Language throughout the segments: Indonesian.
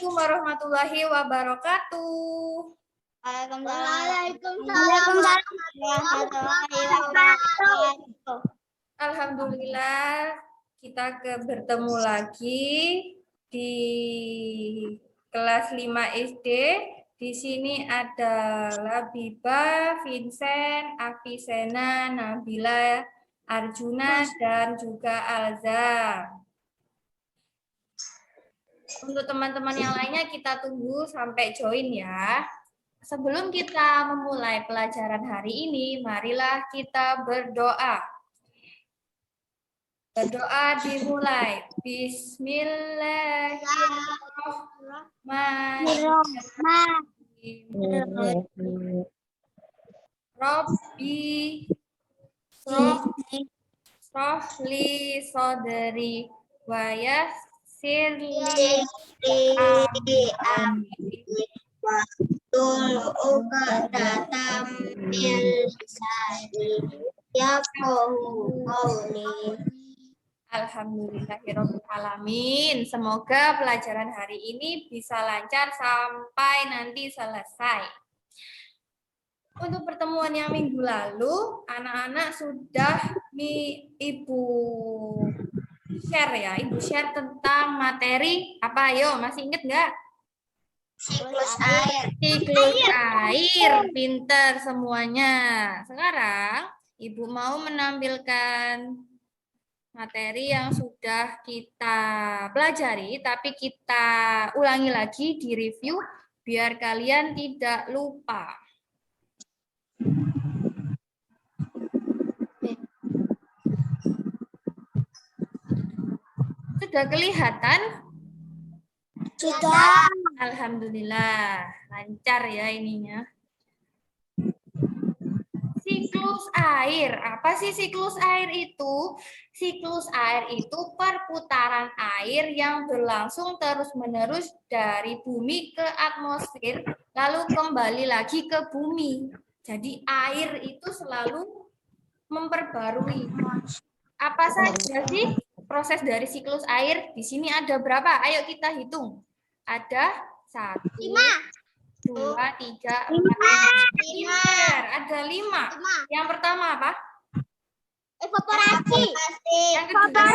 Assalamualaikum warahmatullahi wabarakatuh. Waalaikumsalam warahmatullahi wabarakatuh. Alhamdulillah kita bertemu lagi di kelas 5 SD. Di sini ada Labiba, Vincent, Afisena, Nabila, Arjuna, dan juga Alza. Untuk teman-teman yang lainnya kita tunggu sampai join ya. Sebelum kita memulai pelajaran hari ini, marilah kita berdoa. Berdoa dimulai. Bismillahirrahmanirrahim. Robbi Srohli Sodri wa yassirli amri Wahdul 'uqdatam min lisani yafqahu qawli. Alhamdulillahirrahmanirrahim. Semoga pelajaran hari ini bisa lancar sampai nanti selesai. Untuk pertemuan yang minggu lalu, anak-anak sudah Ibu share ya. Ibu share tentang materi apa? Ayo, masih ingat nggak? Siklus air. Siklus air. Pinter semuanya. Sekarang, Ibu mau menampilkan materi yang sudah kita pelajari, tapi kita ulangi lagi di review biar kalian tidak lupa. Sudah kelihatan? Sudah. Alhamdulillah, lancar ya ininya. Siklus air. Apa sih siklus air itu? Siklus air itu perputaran air yang berlangsung terus-menerus dari bumi ke atmosfer, lalu kembali lagi ke bumi. Jadi air itu selalu memperbarui. Apa saja sih proses dari siklus air? Di sini ada berapa? Ayo kita hitung. Ada 1, 2, 3, 4, 5. Ada 5. Yang pertama apa? Evaporasi. Yang kedua? Benar.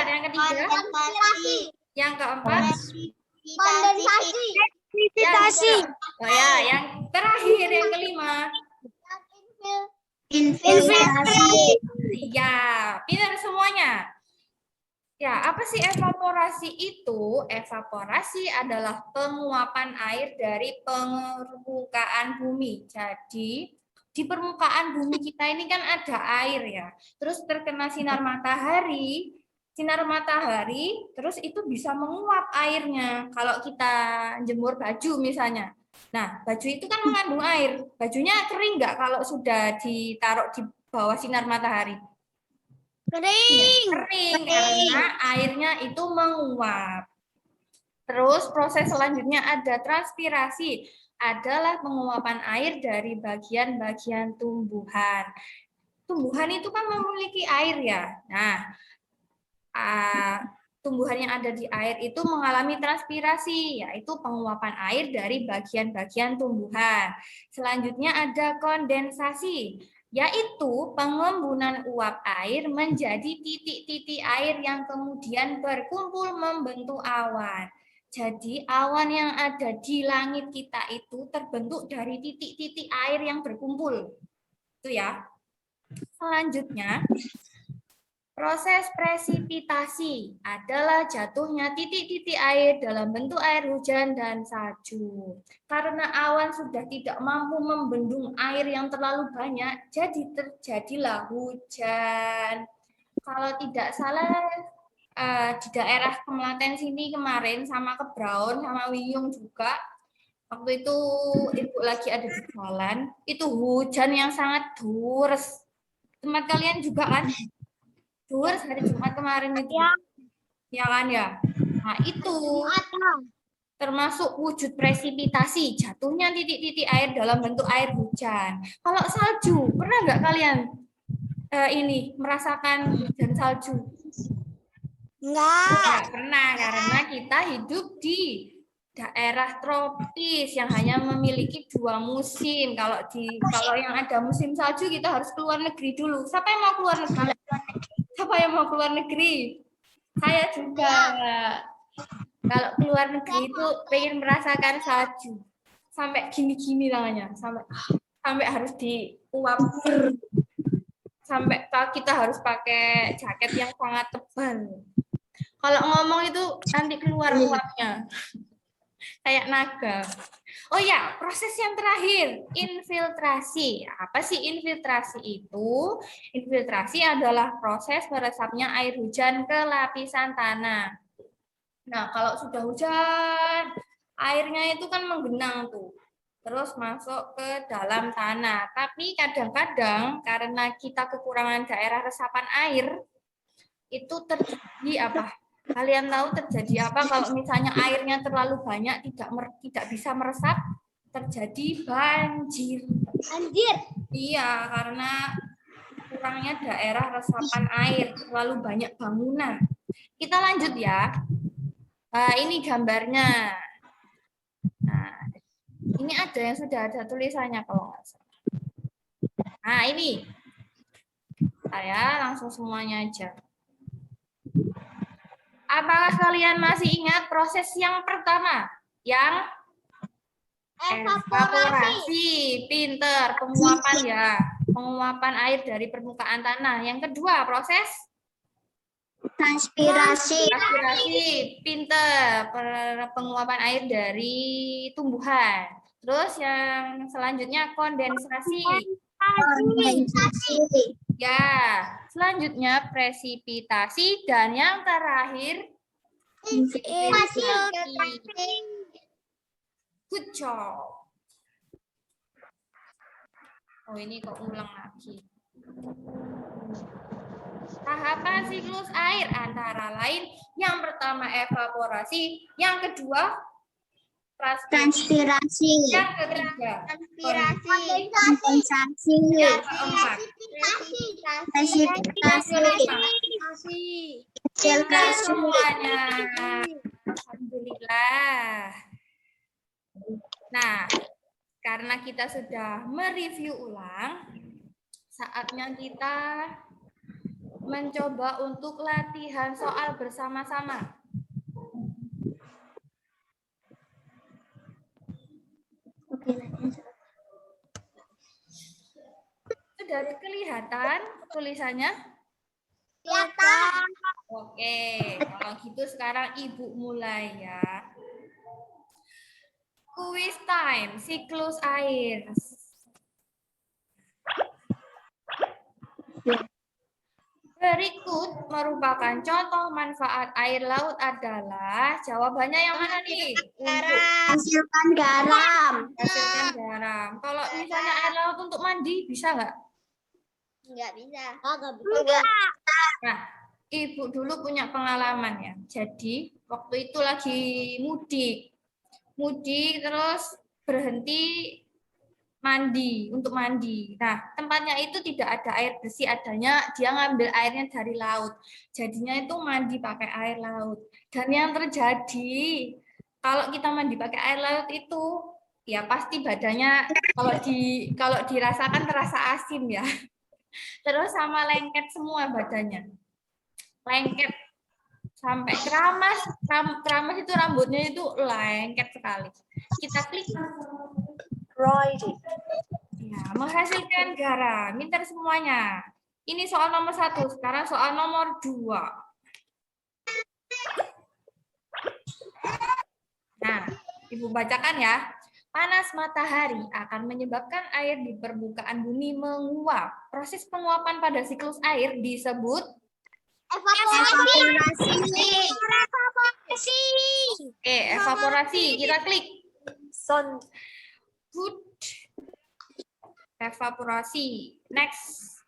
Yang ketiga? Yang keempat? Kondensasi. Oh ya, yang terakhir yang kelima. Infiltrasi. Ya, pintar semuanya. Ya, apa sih evaporasi itu? Evaporasi adalah penguapan air dari permukaan bumi. Jadi, di permukaan bumi kita ini kan ada air ya. Terus terkena sinar matahari, terus itu bisa menguap airnya. Kalau kita jemur baju misalnya. Nah, baju itu kan mengandung air. Bajunya kering nggak kalau sudah ditaruh di bawah sinar matahari? Kering karena airnya itu menguap. Terus proses selanjutnya ada transpirasi, adalah penguapan air dari bagian-bagian tumbuhan. Tumbuhan itu kan memiliki air ya. Nah, tumbuhan yang ada di air itu mengalami transpirasi, yaitu penguapan air dari bagian-bagian tumbuhan. Selanjutnya ada kondensasi, yaitu pengembunan uap air menjadi titik-titik air yang kemudian berkumpul membentuk awan. Jadi awan yang ada di langit kita itu terbentuk dari titik-titik air yang berkumpul. Itu ya. Selanjutnya, proses presipitasi adalah jatuhnya titik-titik air dalam bentuk air hujan dan salju. Karena awan sudah tidak mampu membendung air yang terlalu banyak, jadi terjadilah hujan. Kalau tidak salah, di daerah Kemlaten sini kemarin sama Kebraun, sama Wiyung juga, waktu itu Ibu lagi ada di jalan, itu hujan yang sangat deras. Tempat kalian juga kan? Deras hari Jumat kemarin itu. Ya kan ya? Nah, itu termasuk wujud presipitasi, jatuhnya titik-titik air dalam bentuk air hujan. Kalau salju, pernah nggak kalian merasakan hujan salju? Enggak. Nggak pernah, karena kita hidup di daerah tropis yang hanya memiliki 2 musim. Kalau yang ada musim salju kita harus keluar negeri dulu. Siapa yang mau keluar negeri? Siapa yang mau keluar negeri? Saya juga. Kalau keluar negeri itu pengen merasakan salju. Sampai gini-gini tangannya, sampai harus diuap. Sampai kita harus pakai jaket yang sangat tebal. Kalau ngomong itu nanti keluar uapnya. Kayak naga. Oh ya, proses yang terakhir, infiltrasi. Apa sih infiltrasi itu? Infiltrasi adalah proses meresapnya air hujan ke lapisan tanah. Nah, kalau sudah hujan, airnya itu kan menggenang tuh. Terus masuk ke dalam tanah. Tapi kadang-kadang karena kita kekurangan daerah resapan air, itu terjadi apa? Kalian tahu terjadi apa kalau misalnya airnya terlalu banyak tidak bisa meresap? Terjadi banjir. Anjir. Iya, karena kurangnya daerah resapan air, terlalu banyak bangunan. Kita lanjut ya. Nah, ini gambarnya. Nah, ini ada yang sudah ada tulisannya kalau nggak salah. Nah, ini. Saya langsung semuanya aja. Apakah kalian masih ingat proses yang pertama? Yang evaporasi. Pinter, penguapan ya. Penguapan air dari permukaan tanah. Yang kedua, proses Transpirasi. transpirasi. Pinter, penguapan air dari tumbuhan. Terus yang selanjutnya kondensasi. Kondensasi. Ya, selanjutnya presipitasi dan yang terakhir infiltrasi. Good job. Oh, ini kok ulang lagi. Tahapan siklus air antara lain yang pertama evaporasi, yang kedua Transpirasi. yang ketiga Kondensasi. yang keempat Presipitasi. pintar semuanya. Alhamdulillah. Nah, karena kita sudah mereview ulang, saatnya kita mencoba untuk latihan soal bersama-sama. Sudah kelihatan tulisannya? Kelihatan. Oke, kalau gitu sekarang Ibu mulai ya. Quiz time, siklus air. Berikut merupakan contoh manfaat air laut adalah, jawabannya yang mana nih? Hasilkan garam. Hasilkan garam. Kalau misalnya air laut untuk mandi, bisa nggak? Enggak bisa. Enggak. Nah, Ibu dulu punya pengalaman ya. Jadi, waktu itu lagi mudik. Mudik terus berhenti untuk mandi. Nah, tempatnya itu tidak ada air bersih, adanya dia ngambil airnya dari laut. Jadinya itu mandi pakai air laut. Dan yang terjadi kalau kita mandi pakai air laut itu ya pasti badannya kalau dirasakan terasa asin ya. Terus sama lengket semua badannya. Lengket sampai keramas itu rambutnya itu lengket sekali. Kita klik ya, menghasilkan garam. Pintar semuanya. Ini soal nomor 1. Sekarang soal nomor 2. Nah, Ibu bacakan ya. Panas matahari akan menyebabkan air di permukaan bumi menguap. Proses penguapan pada siklus air disebut Evaporasi. Oke, evaporasi. Kita klik. Good. Evaporasi. Next.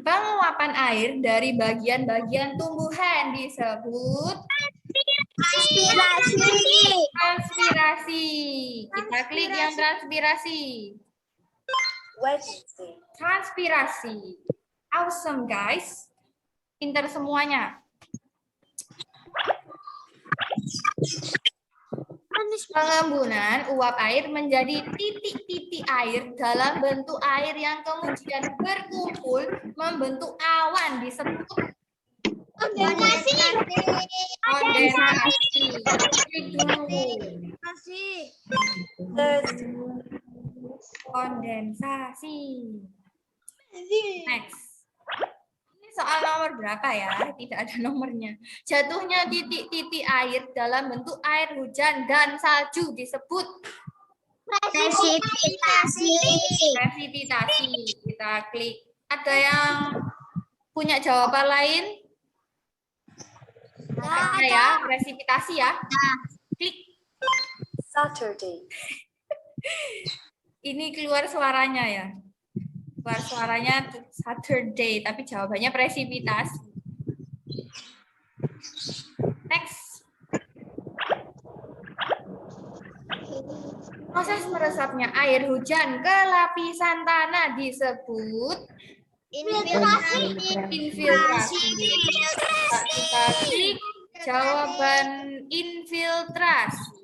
Penguapan air dari bagian-bagian tumbuhan disebut transpirasi. Kita klik yang transpirasi. Transpirasi. Awesome, guys. Pinter semuanya. Pengembunan uap air menjadi titik-titik air dalam bentuk air yang kemudian berkumpul membentuk awan disebut Kondensasi. kondensasi. Klik dulu. Kondensasi. Next. Ini soal nomor berapa ya? Tidak ada nomornya. Jatuhnya titik-titik air dalam bentuk air hujan dan salju disebut Presipitasi. presipitasi. Kita klik. Ada yang punya jawaban lain? Ada ya, presipitasi ya. Klik. Saturday. Ini keluar suaranya ya. Keluar suaranya Saturday, tapi jawabannya presipitasi. Next. Proses meresapnya air hujan ke lapisan tanah disebut Infiltrasi. infiltrasi. Kita klik jawaban infiltrasi.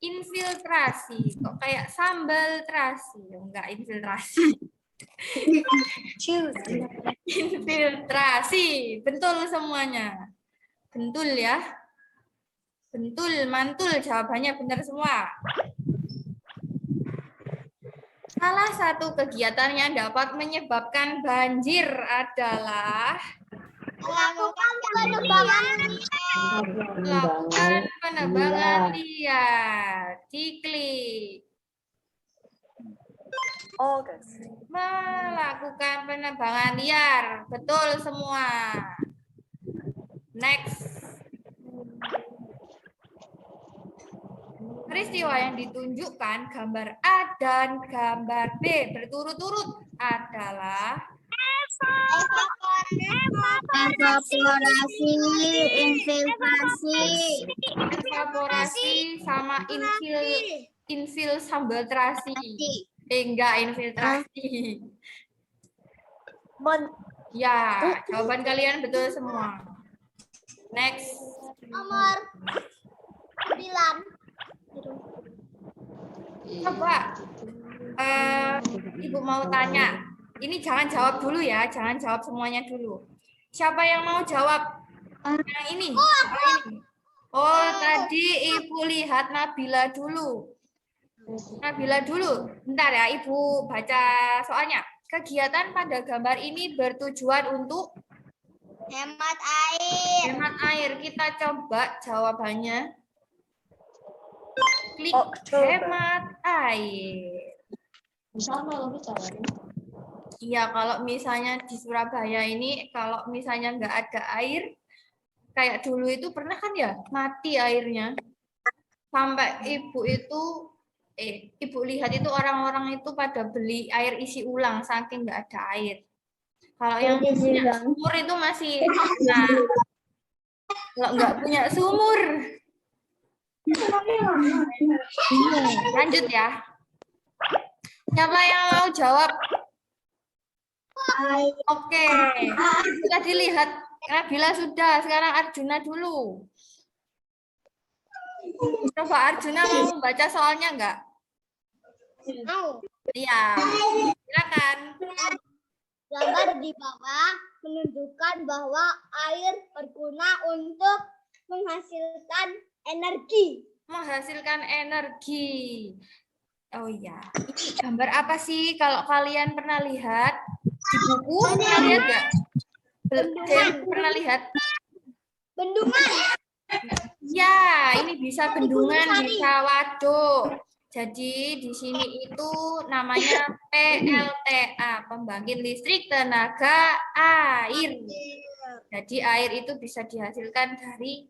Infiltrasi. Kok kayak sambal terasi? Enggak infiltrasi. Tuesday. Infiltrasi. Betul semuanya. Betul ya. Bentul, mantul, jawabannya benar semua. Salah satu kegiatan yang dapat menyebabkan banjir adalah Melakukan penebangan. melakukan penebangan liar. Diklik. August. Melakukan penebangan liar. Betul semua. Next. Peristiwa yang ditunjukkan gambar A dan gambar B berturut-turut adalah Evaporasi. Infiltrasi. evaporasi sama infil sambal terasi. Enggak infiltrasi. Ya, jawaban kalian betul semua. Next. Nomor 9. Coba Ibu mau tanya. Ini jangan jawab dulu ya, jangan jawab semuanya dulu. Siapa yang mau jawab? Yang ini. Oh, tadi Ibu lihat Nabila dulu. Nabila dulu. Bentar ya, Ibu baca soalnya. Kegiatan pada gambar ini bertujuan untuk Hemat air. hemat air. Kita coba jawabannya. Klik Oktober. hemat air. Iya, kalau misalnya di Surabaya ini, kalau misalnya nggak ada air, kayak dulu itu pernah kan ya, mati airnya. Sampai ibu lihat itu orang-orang itu pada beli air isi ulang, saking nggak ada air. Kalau yang punya sumur itu masih, nah, kalau nggak punya sumur. Lanjut ya. Siapa yang mau jawab? Oke. Sudah dilihat. Nabila sudah. Sekarang Arjuna dulu. Coba Arjuna mau membaca soalnya enggak? Mau. Iya. Silakan. Gambar di bawah menunjukkan bahwa air berguna untuk menghasilkan energi. Menghasilkan energi. Oh iya. Ini gambar apa sih? Kalau kalian pernah lihat di buku, pernah lihat enggak? Pernah lihat? Bendungan. Ya, ini bisa bendungan, bisa waduk. Jadi di sini itu namanya PLTA, pembangkit listrik tenaga air. Jadi air itu bisa dihasilkan dari,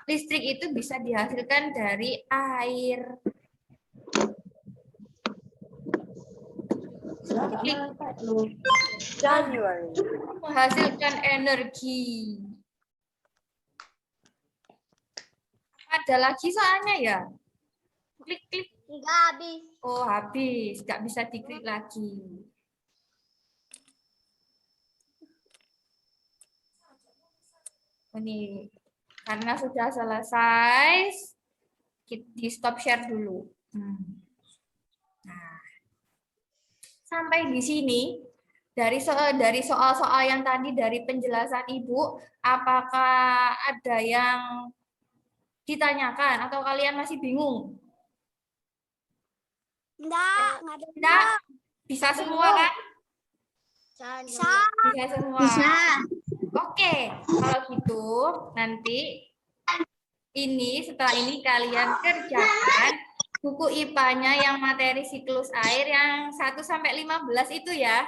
listrik itu bisa dihasilkan dari air. January. Menghasilkan energi. Ada lagi soalnya ya? Klik-klik. Enggak habis. Oh, habis. Nggak bisa diklik lagi. Ini karena sudah selesai, di stop share dulu. Nah, sampai di sini dari soal-soal yang tadi dari penjelasan Ibu, apakah ada yang ditanyakan atau kalian masih bingung? Enggak ada. Tidak, bisa semua kan? Bisa. Bisa semua. Oke, kalau gitu nanti setelah ini kalian kerjakan buku IPA-nya yang materi siklus air yang 1 sampai 15 itu ya.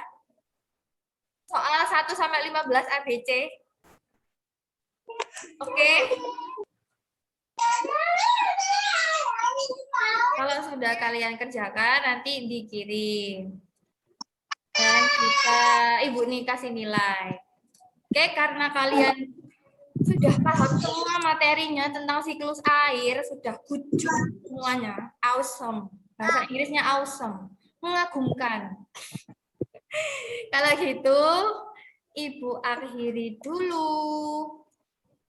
Soal 1 sampai 15 ABC. Oke. Kalau sudah kalian kerjakan nanti dikirim. Dan Ibu nih kasih nilai. Oke, karena kalian sudah paham semua materinya tentang siklus air, sudah good job semuanya. Awesome. Bahasa Inggrisnya awesome. Mengagumkan. Kalau gitu, Ibu akhiri dulu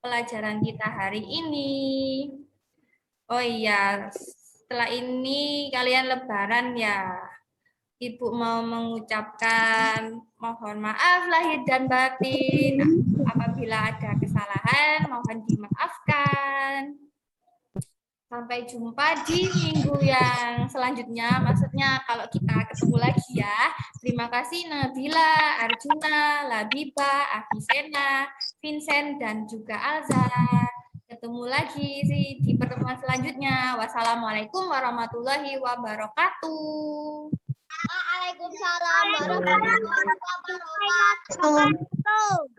pelajaran kita hari ini. Oh iya, setelah ini kalian lebaran ya. Ibu mau mengucapkan mohon maaf lahir dan batin. Apabila ada kesalahan, mohon dimaafkan. Sampai jumpa di minggu yang selanjutnya. Maksudnya kalau kita ketemu lagi ya. Terima kasih Nabila, Arjuna, Labiba, Afisena, Vincent, dan juga Alza. Ketemu lagi di pertemuan selanjutnya. Wassalamualaikum warahmatullahi wabarakatuh. Waalaikumsalam warahmatullahi wabarakatuh.